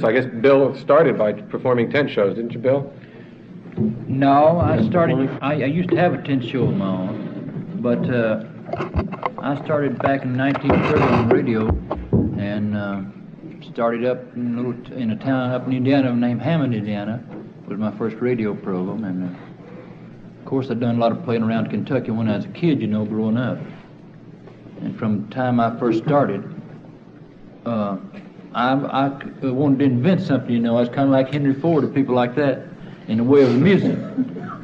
I guess Bill started by performing tent shows, didn't you, Bill? No, I used to have a tent show of my own, but I started back in 1930 on radio, and started up in a town up in Indiana named Hammond, Indiana. It was my first radio program, and of course I'd done a lot of playing around Kentucky when I was a kid, you know, growing up. And from the time I first started, I wanted to invent something, you know. I was kind of like Henry Ford or people like that in the way of the music.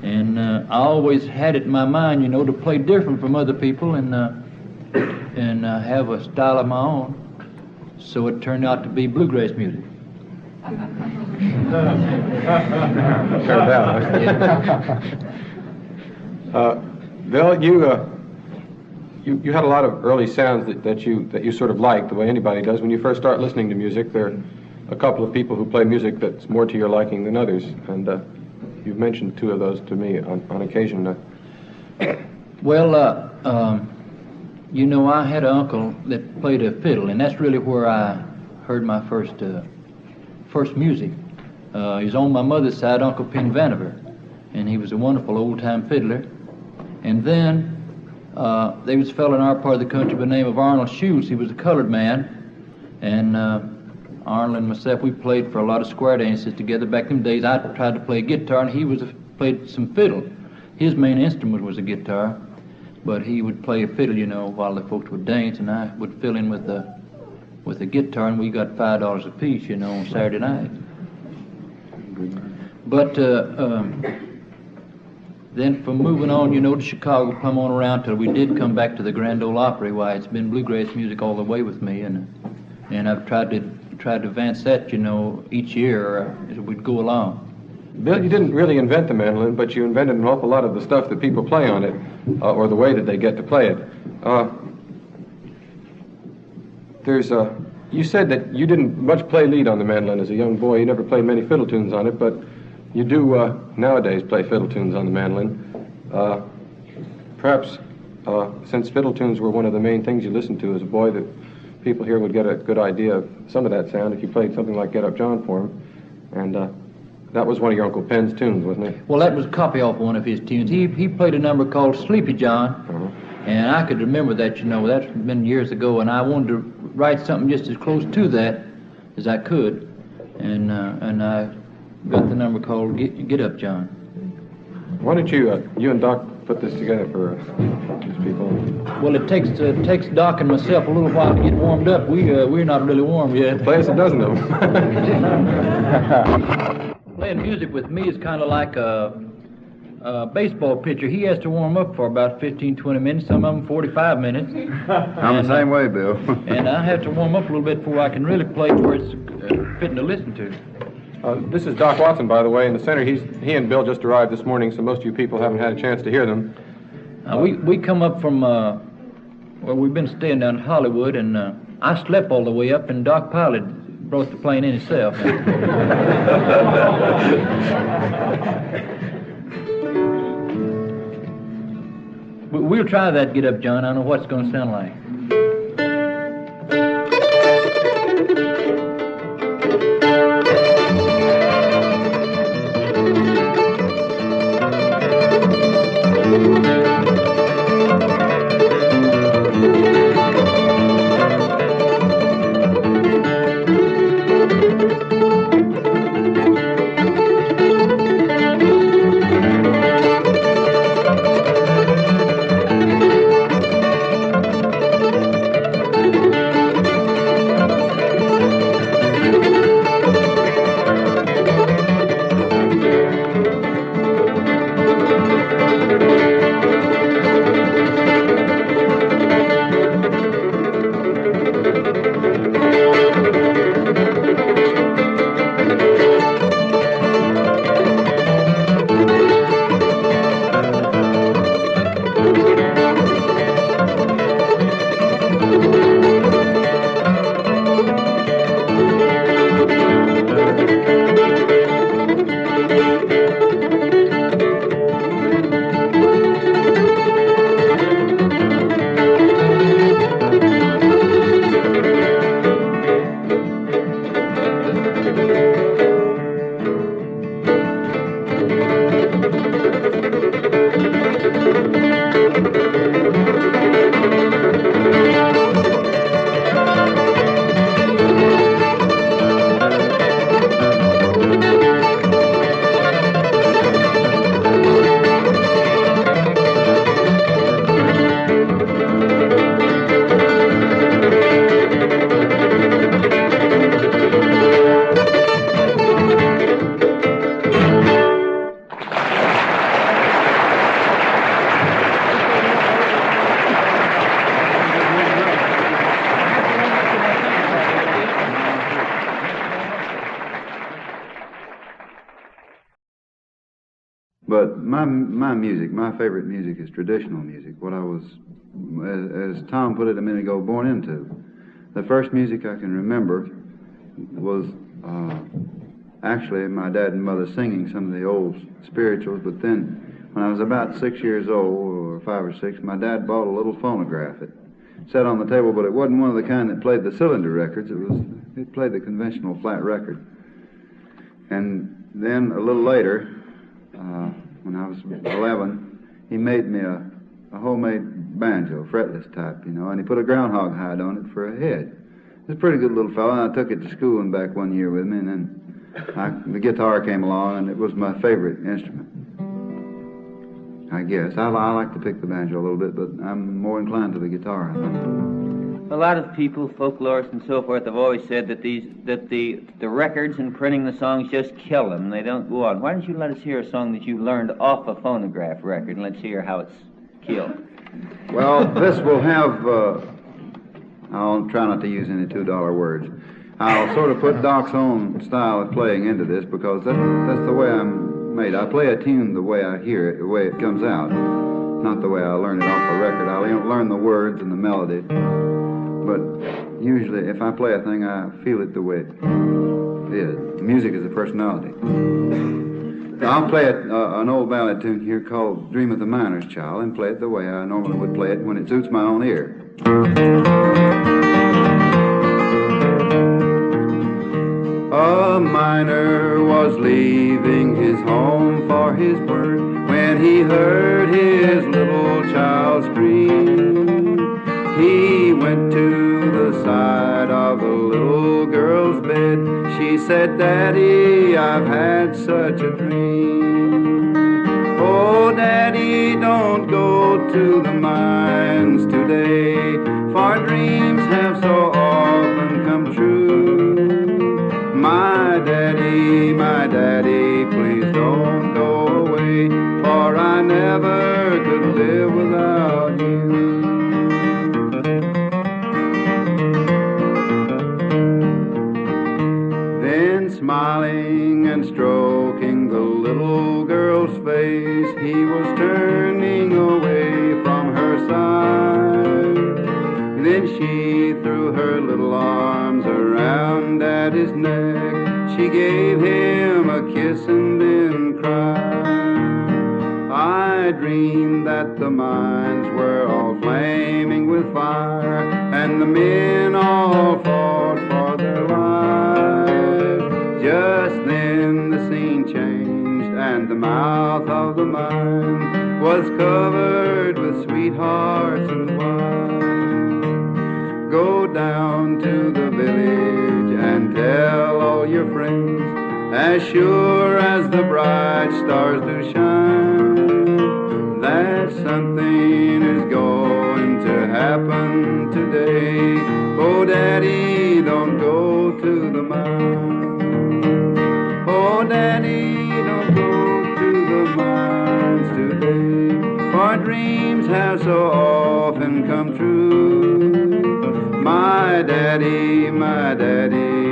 And I always had it in my mind, you know, to play different from other people and have a style of my own. So it turned out to be bluegrass music. Turned out. Bill, you had a lot of early sounds that you sort of liked, the way anybody does. When you first start listening to music, there are a couple of people who play music that's more to your liking than others, and you've mentioned two of those to me on occasion. Well, you know, I had an uncle that played a fiddle, and that's really where I heard my first music. He was on my mother's side, Uncle Penn Vanover, and he was a wonderful old-time fiddler. And then there was a fellow in our part of the country by the name of Arnold Schultz. He was a colored man, and Arnold and myself, we played for a lot of square dances together back in the days. I tried to play guitar, and he played some fiddle. His main instrument was a guitar, but he would play a fiddle, you know, while the folks would dance, and I would fill in with the guitar, and we got $5 apiece, you know, on Saturday night. But then from moving on, you know, to Chicago, come on around till we did come back to the Grand Ole Opry. Why, it's been bluegrass music all the way with me, and I've tried to advance that, you know, each year as we'd go along. Bill, you didn't really invent the mandolin, but you invented an awful lot of the stuff that people play on it, or the way that they get to play it. You said that you didn't much play lead on the mandolin as a young boy. You never played many fiddle tunes on it, but you do nowadays play fiddle tunes on the mandolin. Perhaps since fiddle tunes were one of the main things you listened to as a boy, that people here would get a good idea of some of that sound if you played something like Get Up John for him. And that was one of your Uncle Penn's tunes, wasn't it? Well, that was a copy off one of his tunes. He played a number called Sleepy John, and I could remember that, you know, that's been years ago, and I wanted to write something just as close to that as I could, and I got the number called Get Up John. Why don't you and Doc put this together for these people? Well, it takes Doc and myself a little while to get warmed up. We're not really warm yet. Play us a dozen of them. Playing music with me is kind of like a baseball pitcher. He has to warm up for about 15, 20 minutes, some of them 45 minutes. I'm the same way, Bill. And I have to warm up a little bit before I can really play where it's fitting to listen to. This is Doc Watson, by the way, in the center. He and Bill just arrived this morning, so most of you people haven't had a chance to hear them. We come up from, well, we've been staying down in Hollywood, and I slept all the way up, and Doc Pilot brought the plane in himself. We'll try that Get Up John. I don't know what it's going to sound like. But my music, my favorite music is traditional music, what I was, as Tom put it a minute ago, born into. The first music I can remember was actually my dad and mother singing some of the old spirituals, but then when I was about 6 years old, or 5 or 6, my dad bought a little phonograph. It sat on the table, but it wasn't one of the kind that played the cylinder records. It played the conventional flat record. And then a little later, when I was 11, he made me a homemade banjo, fretless type, you know, and he put a groundhog hide on it for a head. It was a pretty good little fellow, and I took it to school and back one year with me, and then the guitar came along, and it was my favorite instrument, I guess. I like to pick the banjo a little bit, but I'm more inclined to the guitar, I think. A lot of people, folklorists and so forth, have always said that the records and printing the songs just kill them. They don't go on. Why don't you let us hear a song that you learned off a phonograph record, and let's hear how it's killed. Well, this will have, I'll try not to use any $2 words. I'll sort of put Doc's own style of playing into this, because that's the way I'm made. I play a tune the way I hear it, the way it comes out, not the way I learn it off a record. I learn the words and the melody. But usually, if I play a thing, I feel it the way it is. Music is a personality. I'll play an old ballad tune here called Dream of the Miner's Child, and play it the way I normally would play it when it suits my own ear. A miner was leaving his home for his work when he heard his little child scream. He went to the side of the little girl's bed. She said, "Daddy, I've had such a dream." "Oh, Daddy, don't go to the mines today, for dreams have so often come true. My daddy, please don't go away, for I never could live without you." Smiling and stroking the little girl's face, he was turning away from her side. Then she threw her little arms around Daddy's neck. She gave him a kiss and then cried. I dreamed that the mines were all flaming with fire, and the men all fought for their lives. Just then the scene changed, and the mouth of the mine was covered with sweethearts and wine. Go down to the village and tell all your friends, as sure as the bright stars do shine, that something is going to happen today. Oh, Daddy, don't go to the mine. Oh, Daddy, don't go to the mines today, for dreams have so often come true. My daddy,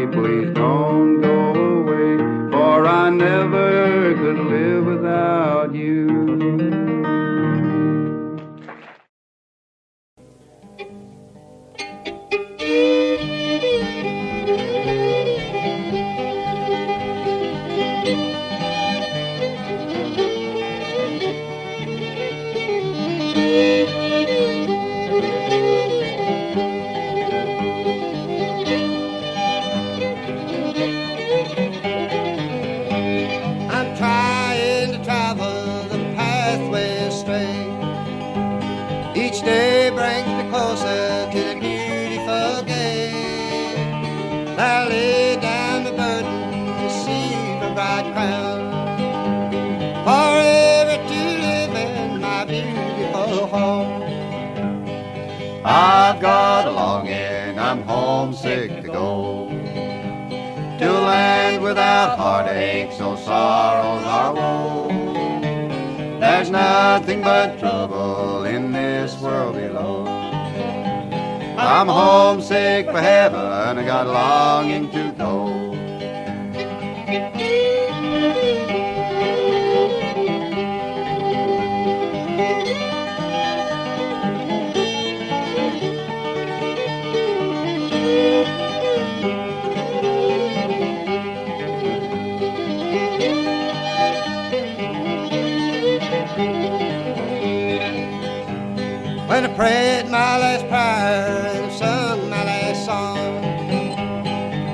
please don't go away, for I never could live without you. crown, forever to live in my beautiful home. I've got a longing, I'm homesick to go to a land without heartaches, no sorrows or woe. There's nothing but trouble in this world below. I'm homesick for heaven, I got a longing to go. When I prayed my last prayer and sung my last song,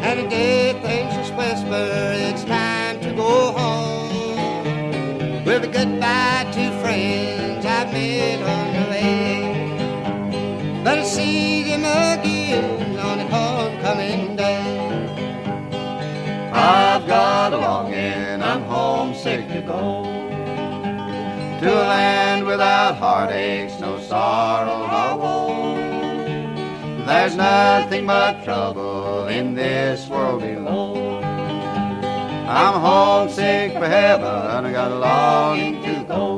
and the dead things just whisper, it's time to go home. With a goodbye to friends I've met on the way, but I see them again on the homecoming day. I've got a longing, I'm homesick to go to a land without heartaches, no sorrow or woe. There's nothing but trouble in this world below. I'm homesick for heaven, I got a longing to go.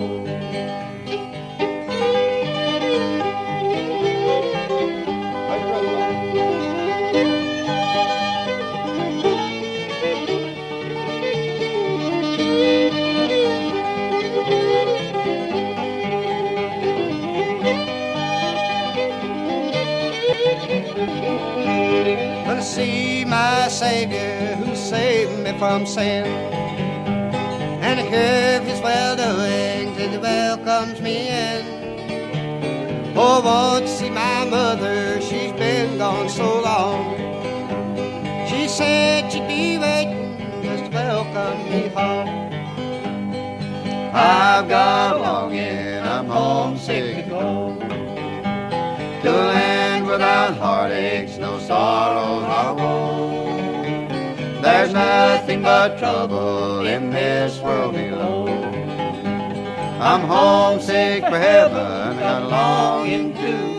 When I see my Savior who saved me from sin, and I hear his well-doings as he welcomes me in. Oh, I want to see my mother, she's been gone so long. She said she'd be waiting just to welcome me home. I've got a longing, I'm homesick to go to a land without heartaches, no sorrows or woe. There's nothing but trouble in this world below. I'm homesick for heaven, I got a longing to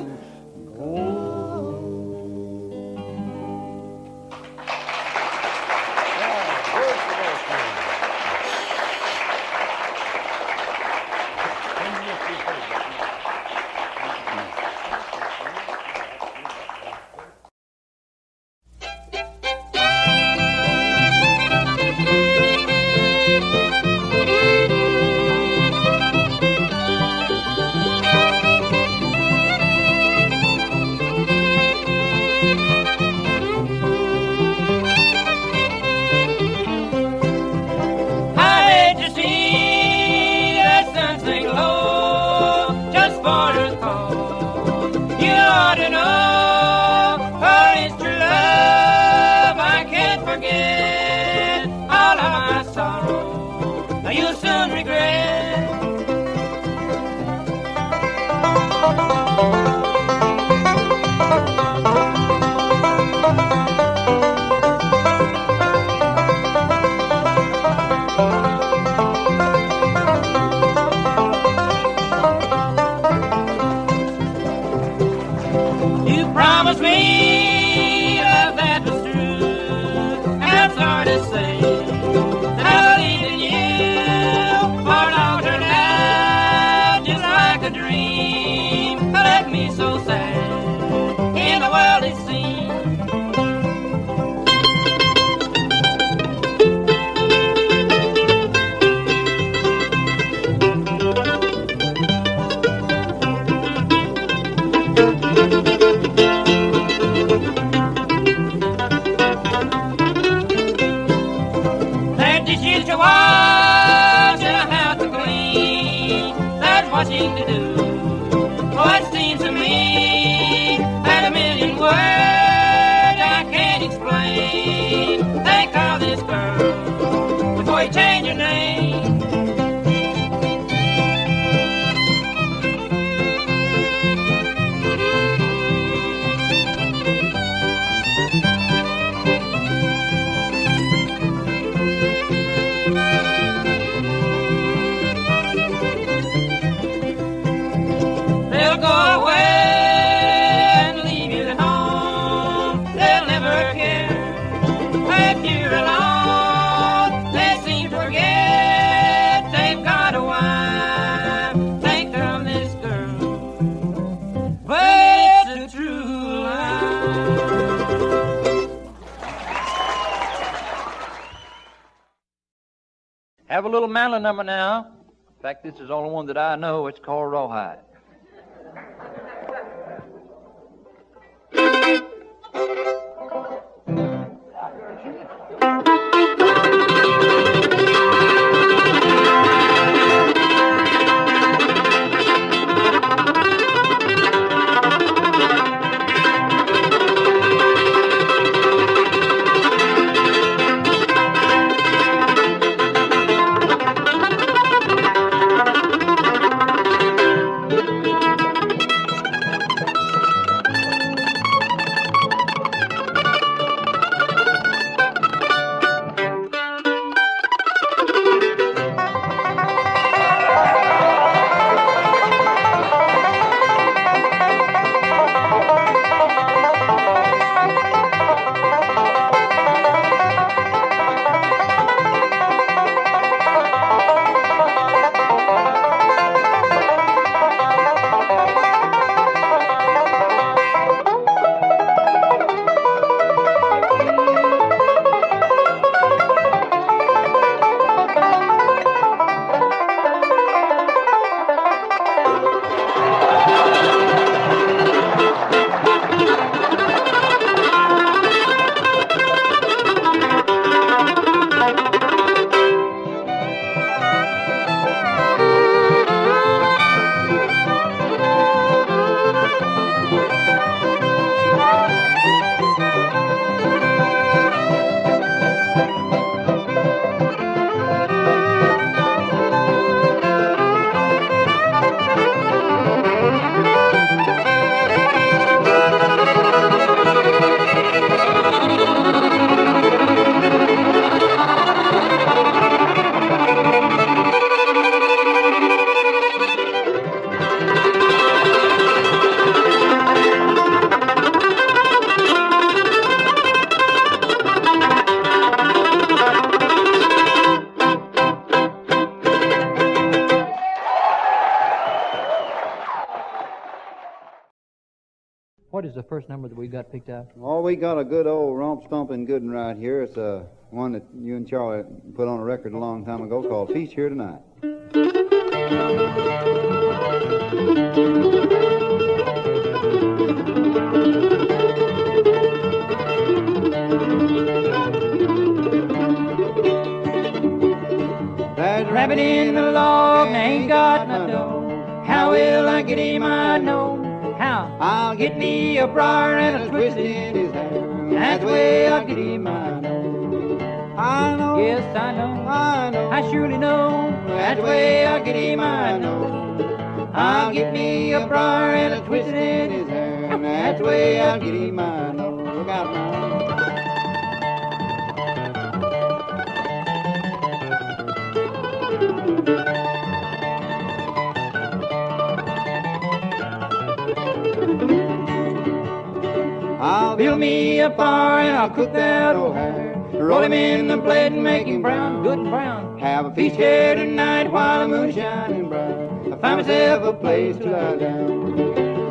Have a little Manley number now. In fact, this is the only one that I know. It's called Rawhide. What is the first number that we got picked out? Oh, we got a good old romp-stomping good one right here. It's one that you and Charlie put on a record a long time ago called Feast Here Tonight. There's a rabbit in the log, and I ain't got no dough. How will I get him? I know. How? I'll get me a briar and a twist in his hair. That's the way I'll get him, I know. I know. Yes, I know. I know. I surely know. That's the way I'll get him, I know. I'll get me a briar and a twist in his hair. And that's the way I'll get him, I know. Look out now. I'll build me a fire and I'll cook that old hare. Roll him in the plate and make him brown, good and brown. Have a feast here tonight while the moon is shining bright. I find myself a place to lie down.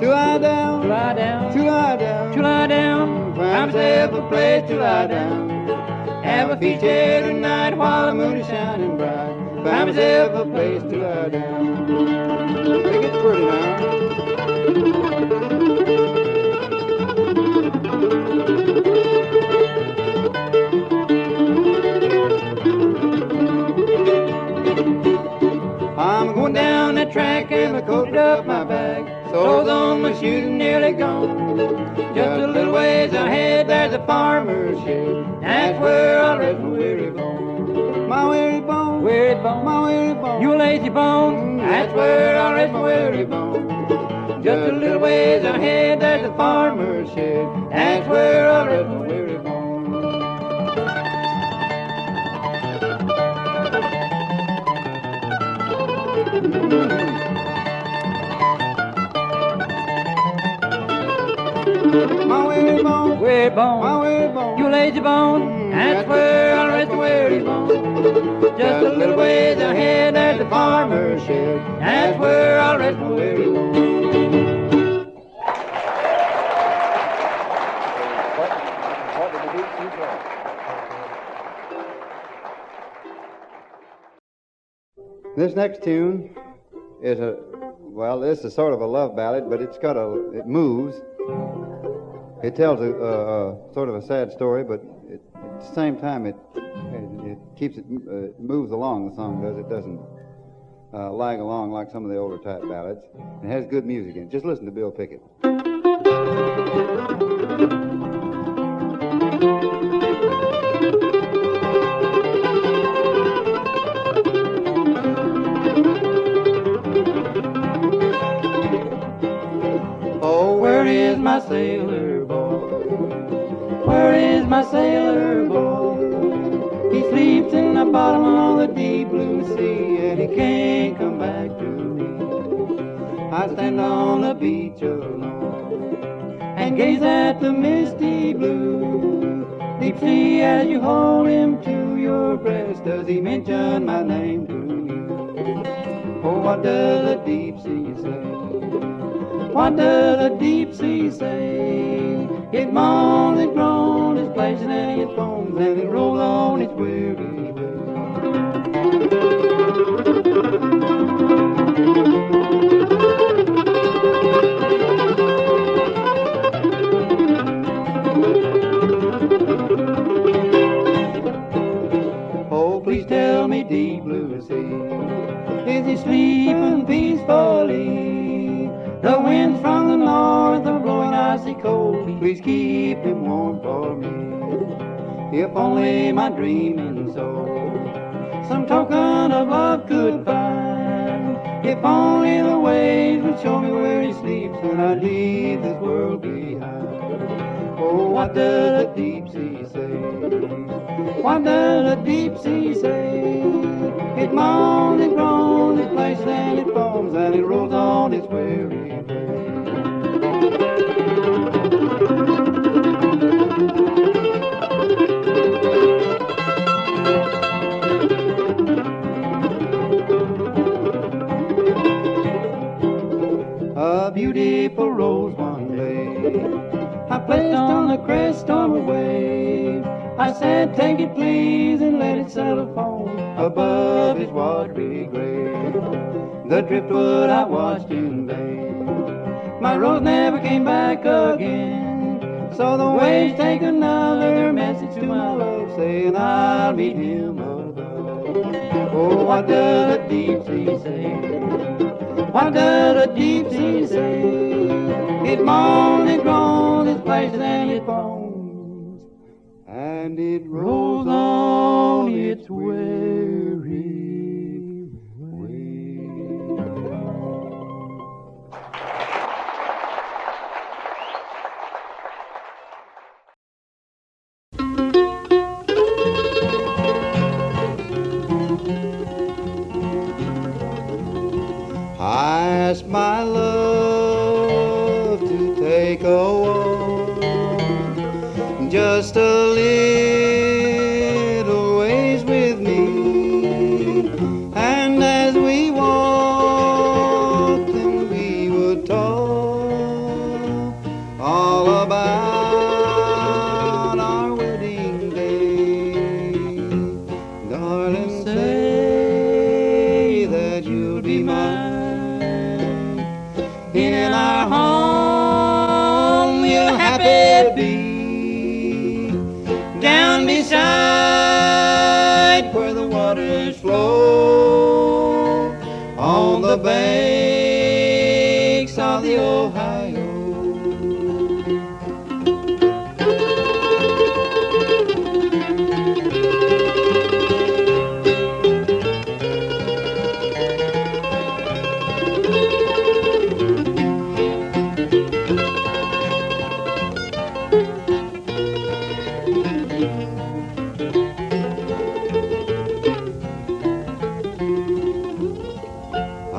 To lie down, to lie down, to lie down, to lie down. Find myself a place to lie down. Have a feast here tonight while the moon is shining bright. Find myself a place to lie down. It gets pretty now. I'm going down the track and I coated up my bag. Soles on my shoes and nearly gone. Just a little ways ahead, there's a farmer's shed. That's where I'll rest my weary bone. My weary bone, weary bone, my weary bone. You lazy bone, that's where I'll rest my weary bone. Just a little ways ahead, there's a farmer's shed. That's where I'll rest my weary bone. My weary bone, weary bone, my weary bone, you lazy bone, that's where I'll rest my weary bone. Just a little ways ahead, there's a farmer's shed, that's where I'll rest my weary bone. This next tune is this is sort of a love ballad, but it moves. It tells a sort of a sad story, but at the same time it moves along, the song does. It doesn't lag along like some of the older type ballads. It has good music in it. Just listen to Bill Pickett. Oh, where is my sailor boy? Where is my sailor boy? He sleeps in the bottom of the deep blue sea, and he can't come back to me. I stand on the beach alone and gaze at the misty blue deep sea as you hold him to your breast. Does he mention my name to you? Oh, what does the deep sea say? What does the deep sea say? It moans, it groans, it splashes and it foams, and it rolls on its weary way. Oh, please tell me, deep blue sea, is he sleeping peacefully? The winds from the north are blowing icy cold. Please keep him warm for me. If only my dreaming soul some token of love could find. If only the waves would show me where he sleeps, and I'd leave this world behind. Oh, what does the deep sea say? What does the deep sea say? It moans, it groans, it splashes and it foams, and it rolls on its weary way. A beautiful rose one day I placed on the crest of a wave. I said, take it please and let it settle foam above his watery grave. The driftwood I watched in vain. My rose never came back again. So the waves take another message to my love, saying I'll meet him above. Oh, what does the deep sea say? What does the deep sea say? It moans, it groans, it splashes and it foams, and it rolls on its weary way. I asked my love to take a walk, just a little ways with me, and as we walked and we would talk all about our wedding day. Darling, say that you'll be mine. In our home you'll happy be, down beside where the waters flow, on the banks of the Ohio.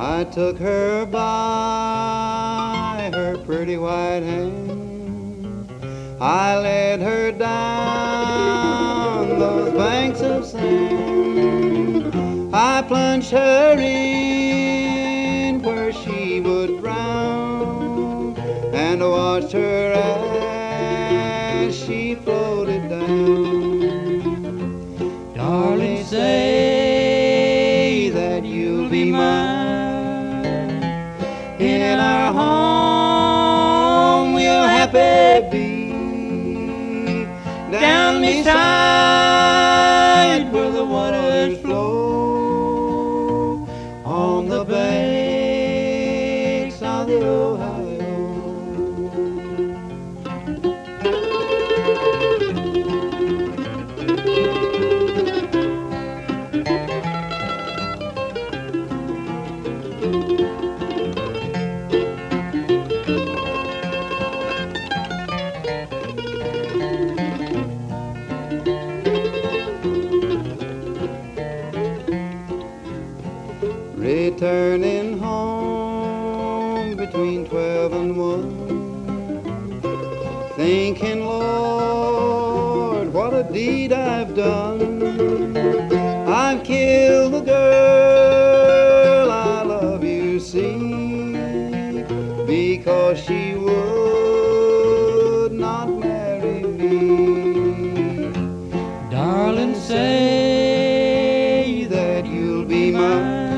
I took her by her pretty white hand, I led her down those banks of sand, I plunged her in where she would drown, and watched her as she floated down. Darling, say that you'll be returning home between 12 and 1, thinking, Lord, what a deed I've done. I've killed the girl I love, you see, because she would not marry me. Darling, say that you'll be mine.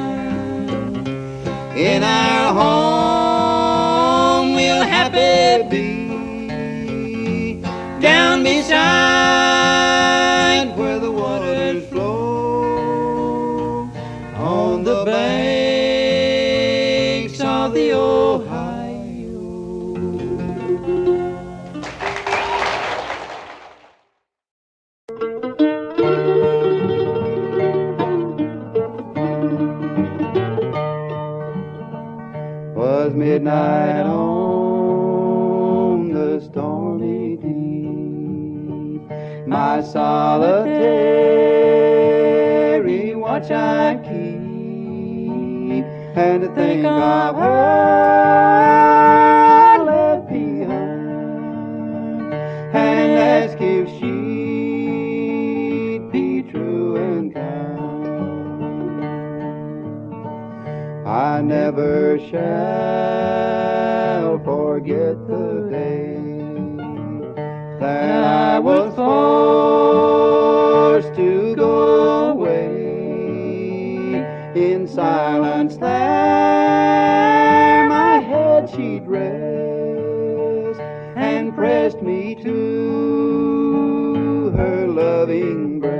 in our home we'll happy be. Down beside where the waters flow, on the banks of the Ohio. Was midnight on the stormy deep, my solitary watch I keep, and to think of her I left behind, and ask if she'd be true and kind. I never shall forget the day that I was forced to go away. In silence there my head she'd rest, and pressed me to her loving breast.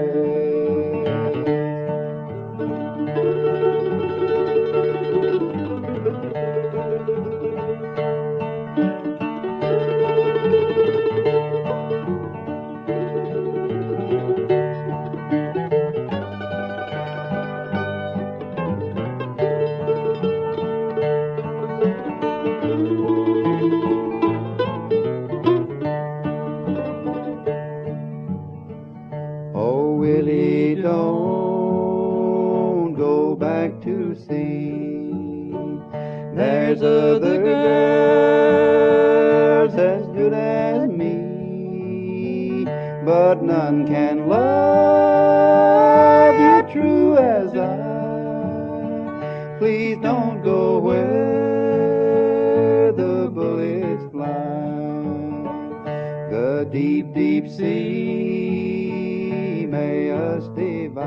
Oh, Willie, don't go back to sea. There's other girls as good as me, but none can love you true as I. Please don't go where the bullets fly. The deep, deep sea may us divide,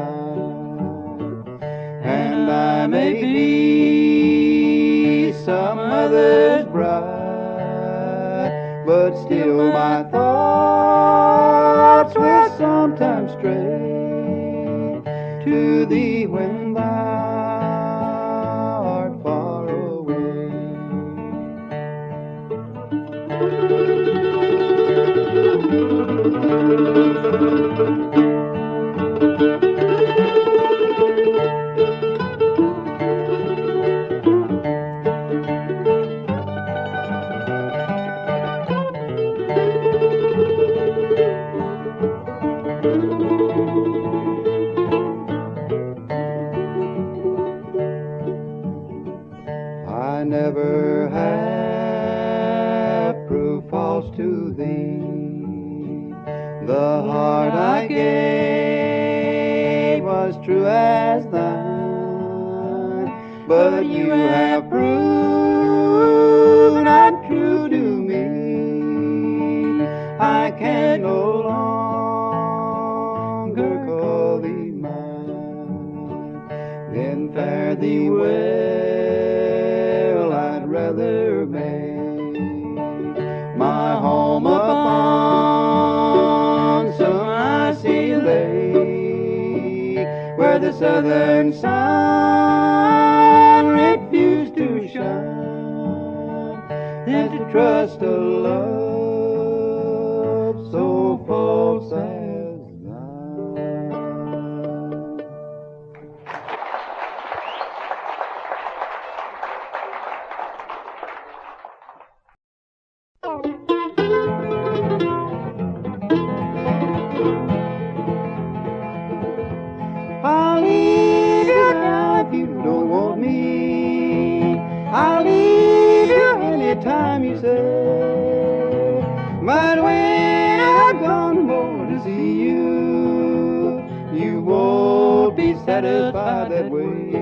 and I may be some other's bride, but still my thoughts will sometimes stray to thee when thou art far away. I never have proved false to thee. The heart I gave was true as thine, but you have proved not true to me. I can no longer call thee mine. Then fare thee well, I'd rather make my home upon some icy lake, where the southern sun refused to shine, than to trust a love so false as thine. I'll leave you now if you don't want me won't be satisfied that way.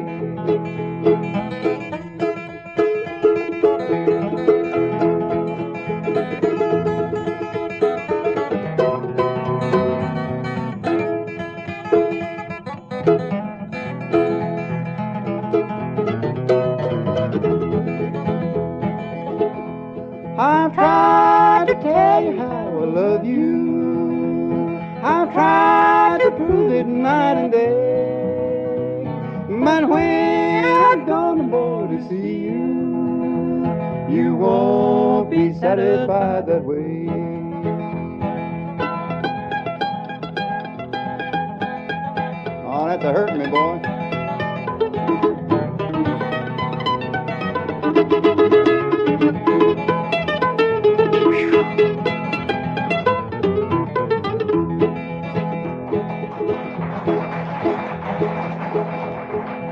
I've tried to tell you how I love you. I've tried to prove it night and day. But when I'm gone, boy, to see you, you won't be satisfied that way. Oh, that's a hurting me, boy.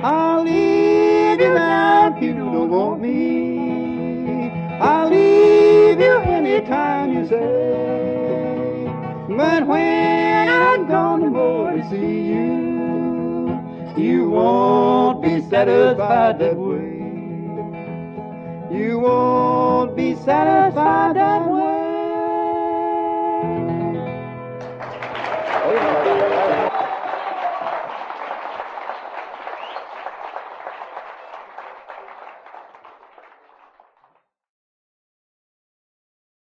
I'll leave you now if you don't want me. I'll leave you anytime you say. But when I'm gone, boy, to see you, you won't be satisfied that way. You won't be satisfied that way.